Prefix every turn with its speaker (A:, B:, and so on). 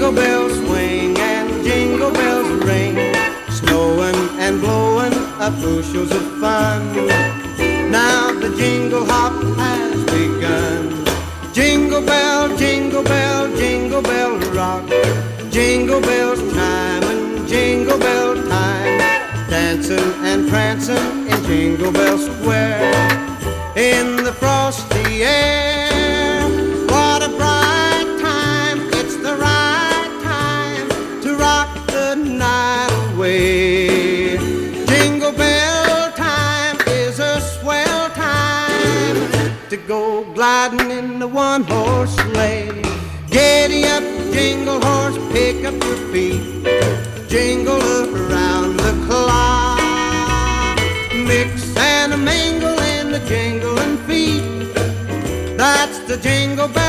A: Jingle bells swing and jingle bells ring, snowing and blowing up bushels of fun. Now the jingle hop has begun. Jingle bell, jingle bell, jingle bell rock. Jingle bells chime and jingle bell time, dancing and prancing in Jingle Bell Square. In the frosty air, what a bright time. It's the right time to rock the night away. Jingle bell time is a swell time to go gliding in the one-horse sleigh. Giddy up, jingle horse, pick up your feet, jingle around the clock. Mix and a mingle in the jingling feet. That's the jingle bell.